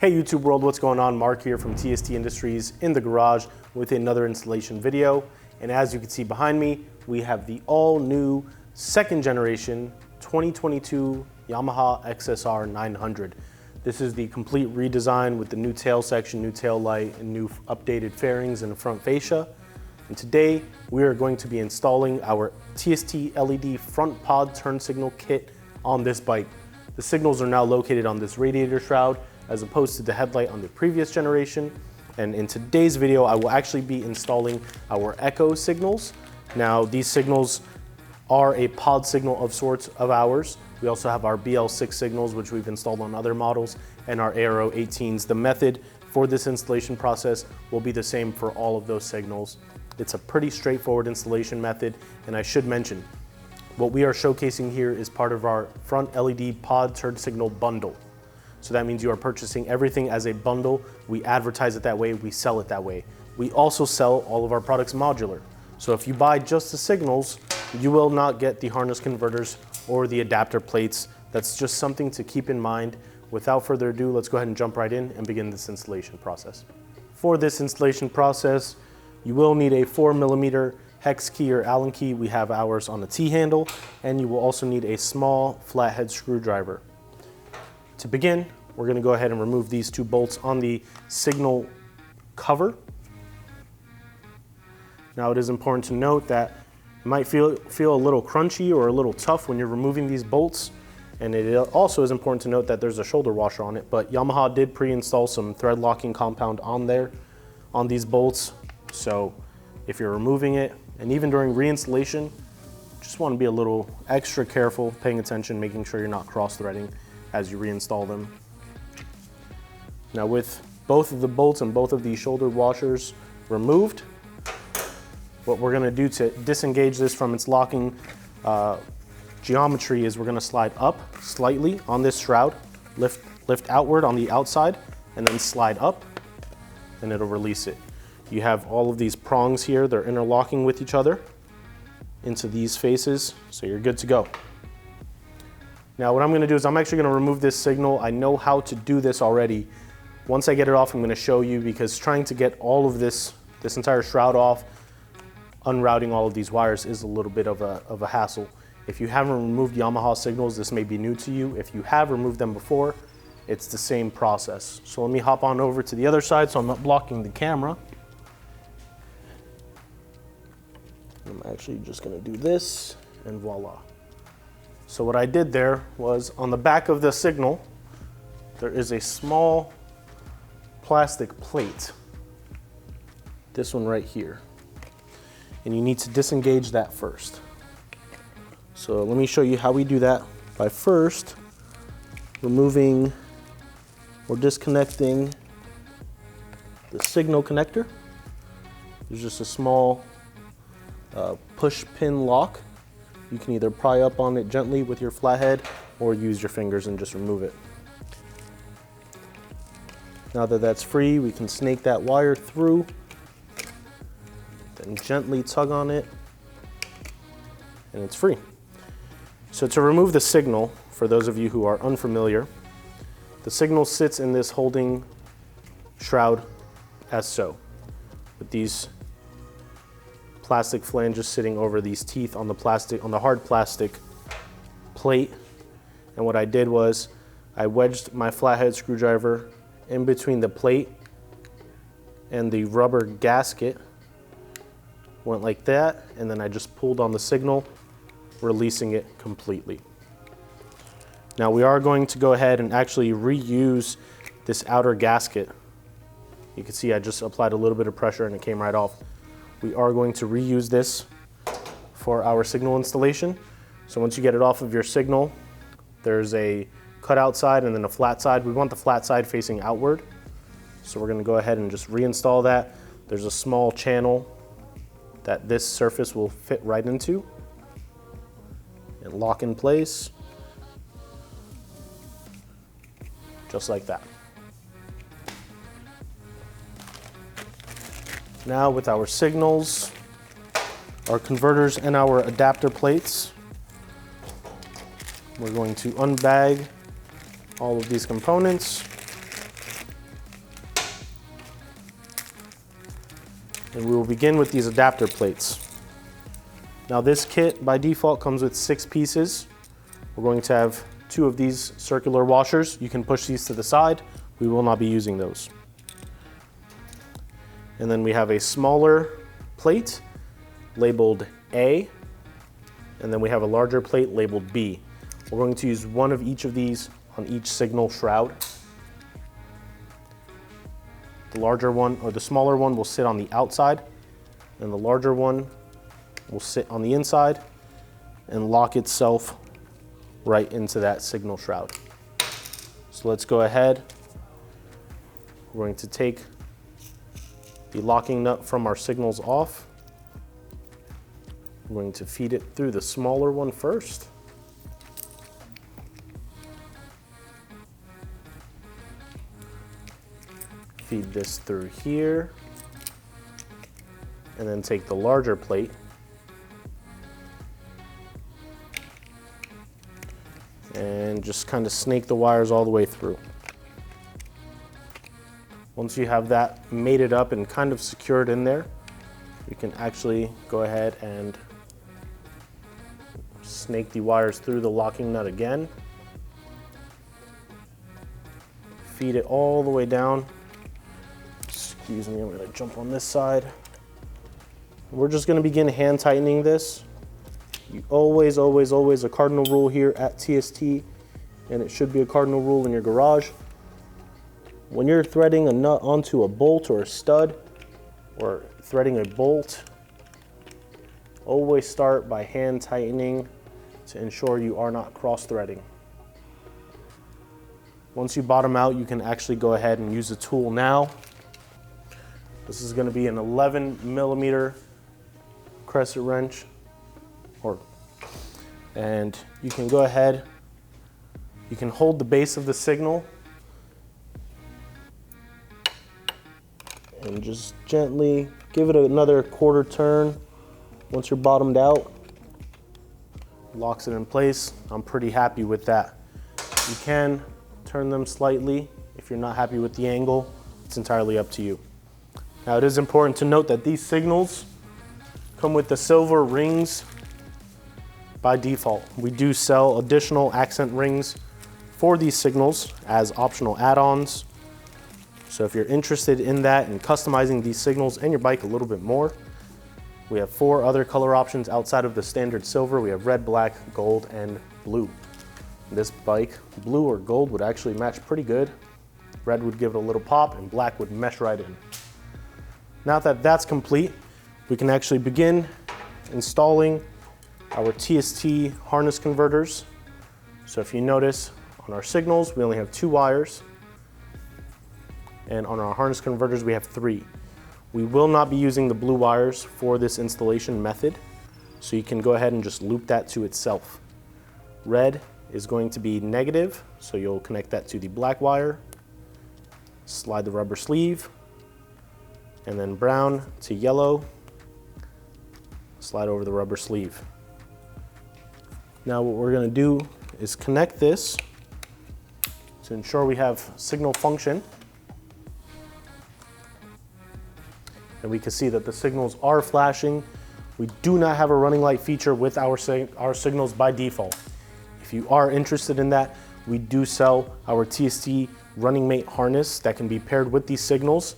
Hey YouTube world, what's going on? Mark here from TST Industries in the garage with another installation video. And as you can see behind me, we have the all new second generation 2022 Yamaha XSR900. This is the complete redesign with the new tail section, new tail light, and new updated fairings and front fascia. And today we are going to be installing our TST LED front pod turn signal kit on this bike. The signals are now located on this radiator shroud as opposed to the headlight on the previous generation. And in today's video, I will actually be installing our echo signals. Now, these signals are a pod signal of sorts of ours. We also have our BL6 signals, which we've installed on other models, and our Aero 18s. The method for this installation process will be the same for all of those signals. It's a pretty straightforward installation method, and I should mention, what we are showcasing here is part of our front LED pod turn signal bundle. So that means you are purchasing everything as a bundle. We advertise it that way, we sell it that way. We also sell all of our products modular. So if you buy just the signals, you will not get the harness converters or the adapter plates. That's just something to keep in mind. Without further ado, let's go ahead and jump right in and begin this installation process. For this installation process, you will need a 4mm hex key or Allen key. We have ours on a T-handle, and you will also need a small flathead screwdriver. To begin, we're going to go ahead and remove these two bolts on the signal cover. Now, it is important to note that it might feel a little crunchy or a little tough when you're removing these bolts. And it also is important to note that there's a shoulder washer on it, but Yamaha did pre-install some thread locking compound on there on these bolts. So if you're removing it, and even during reinstallation, just want to be a little extra careful, paying attention, making sure you're not cross-threading as you reinstall them. Now, with both of the bolts and both of these shoulder washers removed, what we're going to do to disengage this from its locking geometry is we're going to slide up slightly on this shroud, lift outward on the outside, and then slide up, and it'll release it. You have all of these prongs here, they're interlocking with each other into these faces, so you're good to go. Now, what I'm going to do is I'm actually going to remove this signal. I know how to do this already. Once I get it off, I'm going to show you, because trying to get all of this entire shroud off, unrouting all of these wires is a little bit of a hassle. If you haven't removed Yamaha signals, this may be new to you. If you have removed them before, it's the same process. So let me hop on over to the other side so I'm not blocking the camera. I'm actually just going to do this, and voila. So what I did there was, on the back of the signal, there is a small plastic plate. This one right here. And you need to disengage that first. So let me show you how we do that by first removing or disconnecting the signal connector. There's just a small push pin lock. You can either pry up on it gently with your flathead or use your fingers and just remove it. Now that that's free, we can snake that wire through, then gently tug on it, and it's free. So to remove the signal, for those of you who are unfamiliar, the signal sits in this holding shroud as so, with these plastic flanges sitting over these teeth on the hard plastic plate. And what I did was I wedged my flathead screwdriver in between the plate and the rubber gasket, went like that, and then I just pulled on the signal, releasing it completely. Now, we are going to go ahead and actually reuse this outer gasket. You can see I just applied a little bit of pressure and it came right off. We are going to reuse this for our signal installation. So once you get it off of your signal, there's a cutout side and then a flat side. We want the flat side facing outward. So we're going to go ahead and just reinstall that. There's a small channel that this surface will fit right into and lock in place, just like that. Now, with our signals, our converters, and our adapter plates, we're going to unbag all of these components And we will begin with these adapter plates. Now this kit by default comes with 6 pieces. We're going to have 2 of these circular washers. You can push these to the side. We will not be using those. And then we have a smaller plate labeled A, and then we have a larger plate labeled B. We're going to use one of each of these on each signal shroud. The larger one, or the smaller one, will sit on the outside, and the larger one will sit on the inside and lock itself right into that signal shroud. So let's go ahead. We're going to take the locking nut from our signals off. I'm going to feed it through the smaller one first. Feed this through here. And then take the larger plate and just kind of snake the wires all the way through. Once you have that mated up and kind of secured in there, you can actually go ahead and snake the wires through the locking nut again. Feed it all the way down. Excuse me, I'm going to jump on this side. We're just going to begin hand tightening this. You always, a cardinal rule here at TST, and it should be a cardinal rule in your garage. When you're threading a nut onto a bolt or a stud, or threading a bolt, always start by hand tightening to ensure you are not cross-threading. Once you bottom out, you can actually go ahead and use the tool now. This is going to be an 11mm crescent wrench, and you can go ahead, you can hold the base of the signal and just gently give it another quarter turn. Once you're bottomed out, locks it in place. I'm pretty happy with that. You can turn them slightly if you're not happy with the angle. It's entirely up to you. Now it is important to note that these signals come with the silver rings by default. We do sell additional accent rings for these signals as optional add-ons. So if you're interested in that and customizing these signals and your bike a little bit more, we have 4 other color options outside of the standard silver. We have red, black, gold, and blue. This bike, blue or gold, would actually match pretty good. Red would give it a little pop and black would mesh right in. Now that that's complete, we can actually begin installing our TST harness converters. So if you notice on our signals, we only have 2 wires. And on our harness converters, we have 3. We will not be using the blue wires for this installation method, so you can go ahead and just loop that to itself. Red is going to be negative, so you'll connect that to the black wire, slide the rubber sleeve, and then brown to yellow, slide over the rubber sleeve. Now what we're going to do is connect this to ensure we have signal function. And we can see that the signals are flashing. We do not have a running light feature with our signals by default. If you are interested in that, we do sell our TST running mate harness that can be paired with these signals.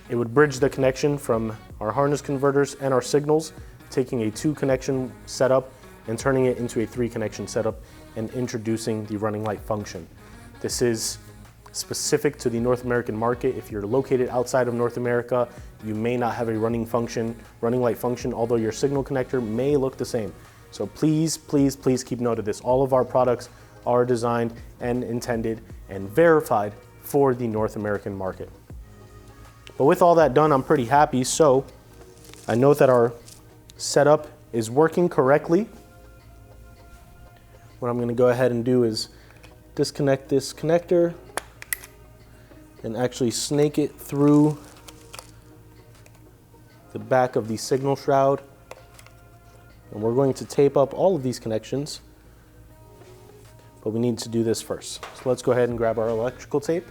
It would bridge the connection from our harness converters and our signals, taking a 2 connection setup and turning it into a 3 connection setup and introducing the running light function. This is specific to the North American market. If you're located outside of North America, you may not have a running light function, although your signal connector may look the same. So please, please, please keep note of this. All of our products are designed and intended and verified for the North American market. But with all that done, I'm pretty happy. So I know that our setup is working correctly. What I'm going to go ahead and do is disconnect this connector and actually snake it through the back of the signal shroud. And we're going to tape up all of these connections, but we need to do this first. So let's go ahead and grab our electrical tape.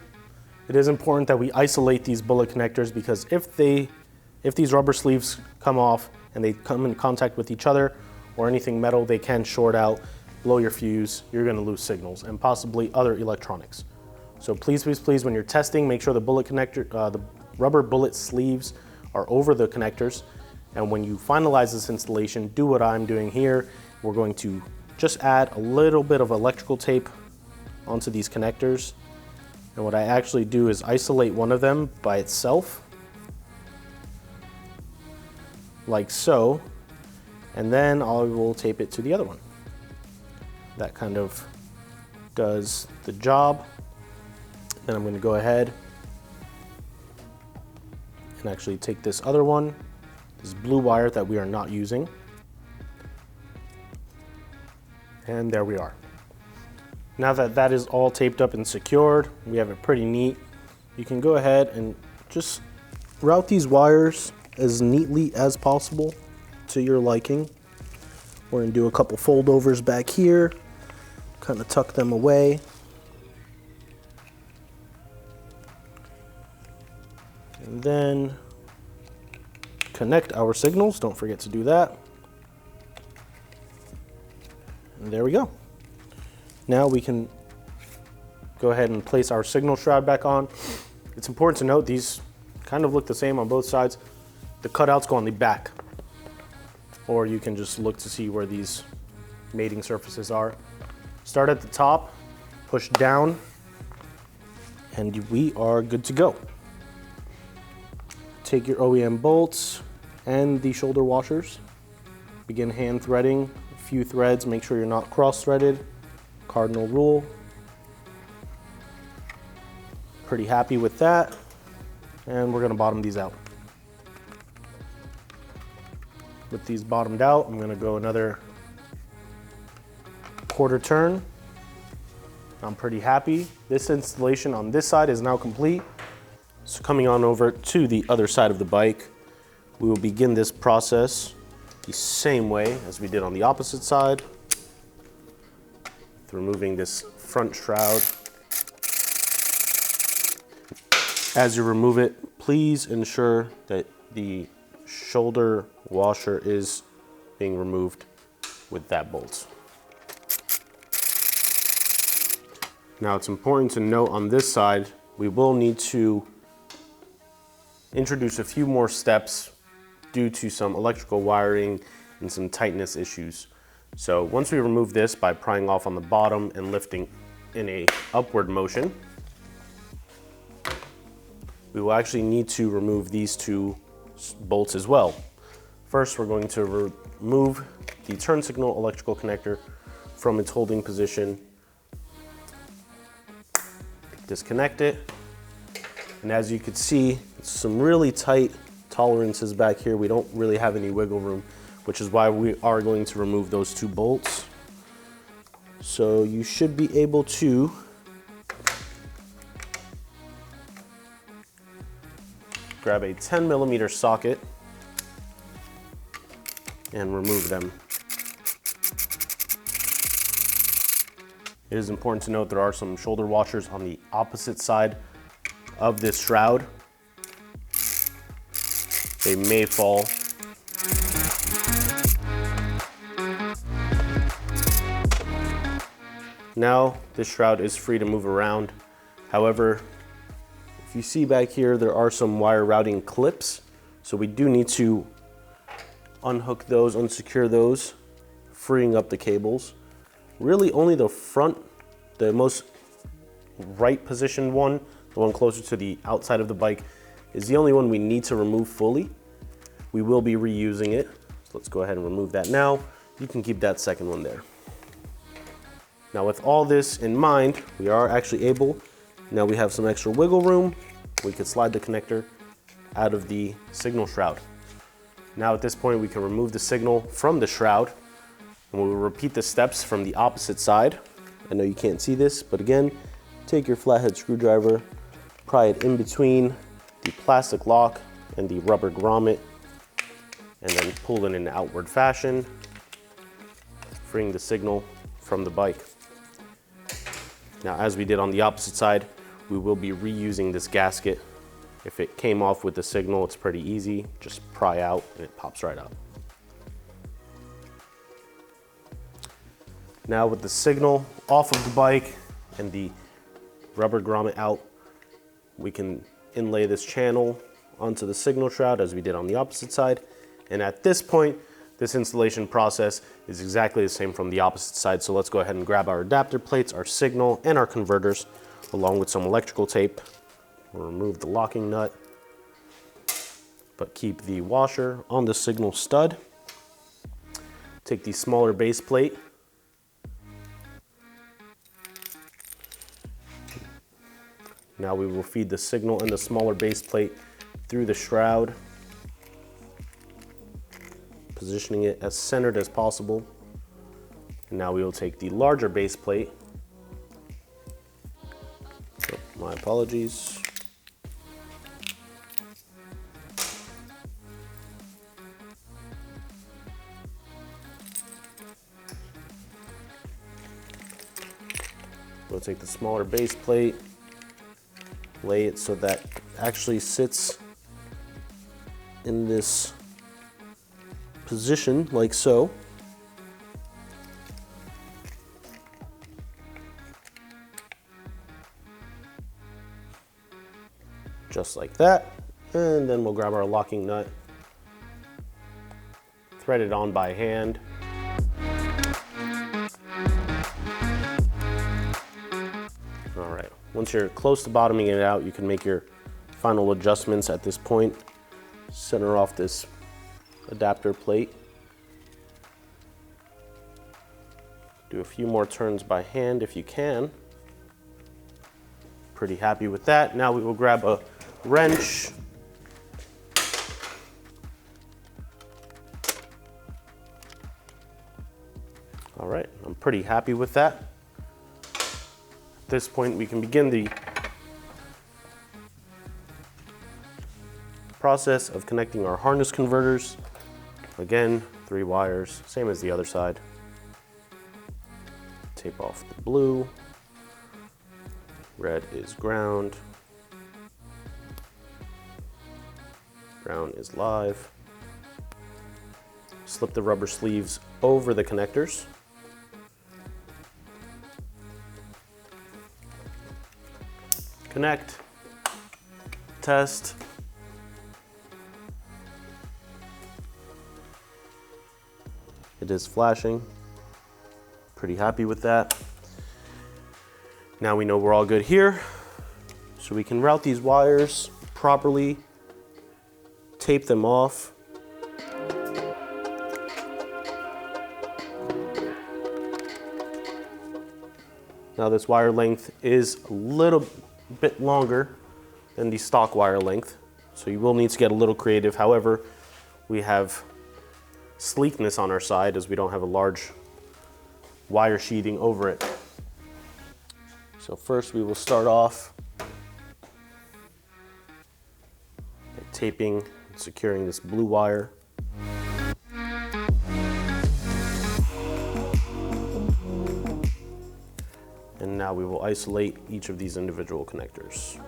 It is important that we isolate these bullet connectors because if If these rubber sleeves come off and they come in contact with each other or anything metal, they can short out, blow your fuse, you're gonna lose signals and possibly other electronics. So please, please, please, when you're testing, make sure the bullet connector, the rubber bullet sleeves are over the connectors. And when you finalize this installation, do what I'm doing here. We're going to just add a little bit of electrical tape onto these connectors. And what I actually do is isolate one of them by itself, like so, and then I will tape it to the other one. That kind of does the job. Then I'm going to go ahead and actually take this other one, this blue wire that we are not using, and there we are. Now that that is all taped up and secured, we have it pretty neat. You can go ahead and just route these wires as neatly as possible to your liking. We're gonna do a couple foldovers back here, kind of tuck them away. And then connect our signals, don't forget to do that. And there we go. Now we can go ahead and place our signal shroud back on. It's important to note these kind of look the same on both sides. The cutouts go on the back, or you can just look to see where these mating surfaces are. Start at the top, push down, and we are good to go. Take your OEM bolts and the shoulder washers. Begin hand threading, a few threads, make sure you're not cross-threaded. Cardinal rule. Pretty happy with that. And we're gonna bottom these out. With these bottomed out, I'm gonna go another quarter turn. I'm pretty happy. This installation on this side is now complete. So coming on over to the other side of the bike, we will begin this process the same way as we did on the opposite side. Removing this front shroud. As you remove it, please ensure that the shoulder washer is being removed with that bolt. Now it's important to note on this side, we will need to introduce a few more steps due to some electrical wiring and some tightness issues. So once we remove this by prying off on the bottom and lifting in a upward motion, we will actually need to remove these two bolts as well. First, we're going to remove the turn signal electrical connector from its holding position, disconnect it, and as you can see, some really tight tolerances back here. We don't really have any wiggle room, which is why we are going to remove those two bolts. So you should be able to grab a 10mm socket and remove them. It is important to note there are some shoulder washers on the opposite side of this shroud. They may fall. Now this shroud is free to move around. However, if you see back here, there are some wire routing clips. So we do need to unhook those, unsecure those, freeing up the cables. Really only the front, the most right positioned one, the one closer to the outside of the bike, is the only one we need to remove fully. We will be reusing it. So let's go ahead and remove that now. You can keep that second one there. Now with all this in mind, we are actually able, now we have some extra wiggle room, we could slide the connector out of the signal shroud. Now at this point we can remove the signal from the shroud, and we will repeat the steps from the opposite side. I know you can't see this, but again, take your flathead screwdriver, pry it in between the plastic lock and the rubber grommet, and then pull it in an outward fashion, freeing the signal from the bike. Now, as we did on the opposite side, we will be reusing this gasket If it came off with the signal, it's pretty easy. Just pry out and it pops right out. Now with the signal off of the bike and the rubber grommet out, we can inlay this channel onto the signal shroud as we did on the opposite side. And at this point, this installation process is exactly the same from the opposite side. So let's go ahead and grab our adapter plates, our signal, and our converters, along with some electrical tape. We'll remove the locking nut, but keep the washer on the signal stud. Take the smaller base plate. Now we will feed the signal and the smaller base plate through the shroud, positioning it as centered as possible. And now we will take the larger base plate. Oh, my apologies. We'll take the smaller base plate, lay it so that it actually sits in this position like so. Just like that. And then we'll grab our locking nut, thread it on by hand. All right, once you're close to bottoming it out, you can make your final adjustments at this point. Center off this adapter plate. Do a few more turns by hand if you can. Pretty happy with that. Now we will grab a wrench. All right, I'm pretty happy with that. At this point, we can begin the process of connecting our harness converters. Again, 3 wires, same as the other side. Tape off the blue. Red is ground. Brown is live. Slip the rubber sleeves over the connectors. Connect, test. It is flashing. Pretty happy with that. Now we know we're all good here. So we can route these wires properly, tape them off. Now this wire length is a little bit longer than the stock wire length, so you will need to get a little creative. However, we have sleekness on our side as we don't have a large wire sheeting over it. So first we will start off by taping and securing this blue wire. And now we will isolate each of these individual connectors.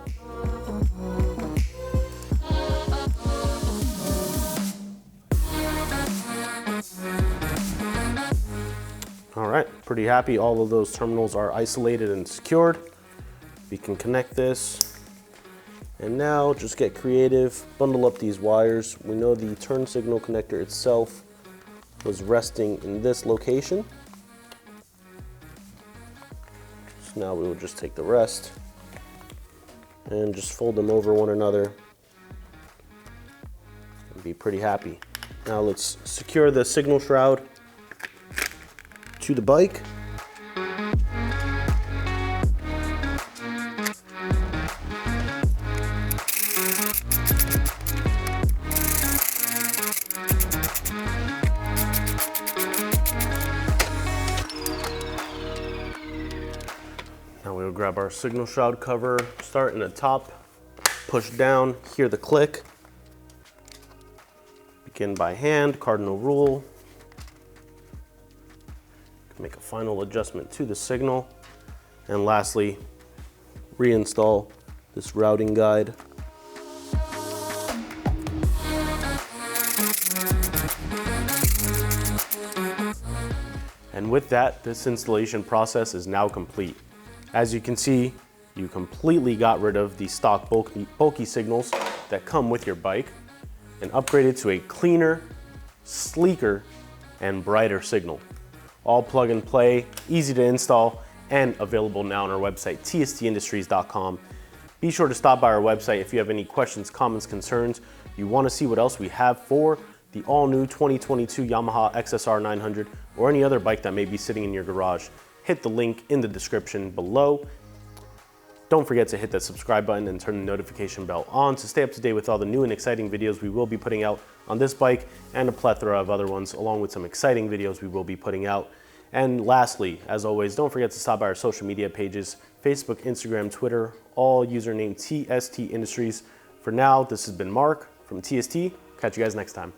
All right, pretty happy. All of those terminals are isolated and secured. We can connect this. And now just get creative, bundle up these wires. We know the turn signal connector itself was resting in this location. So now we will just take the rest and just fold them over one another and be pretty happy. Now let's secure the signal shroud to the bike. Now we'll grab our signal shroud cover, start in the top, push down, hear the click. Begin by hand, cardinal rule. Make a final adjustment to the signal. And lastly, reinstall this routing guide. And with that, this installation process is now complete. As you can see, you completely got rid of the stock bulky signals that come with your bike and upgraded to a cleaner, sleeker, and brighter signal. All plug and play, easy to install, and available now on our website, tstindustries.com. Be sure to stop by our website if you have any questions, comments, concerns. You want to see what else we have for the all-new 2022 Yamaha XSR900 or any other bike that may be sitting in your garage. Hit the link in the description below. Don't forget to hit that subscribe button and turn the notification bell on to stay up to date with all the new and exciting videos we will be putting out on this bike and a plethora of other ones, along with some exciting videos we will be putting out. And lastly, as always, don't forget to stop by our social media pages, Facebook, Instagram, Twitter, all username TST Industries. For now, this has been Mark from TST. Catch you guys next time.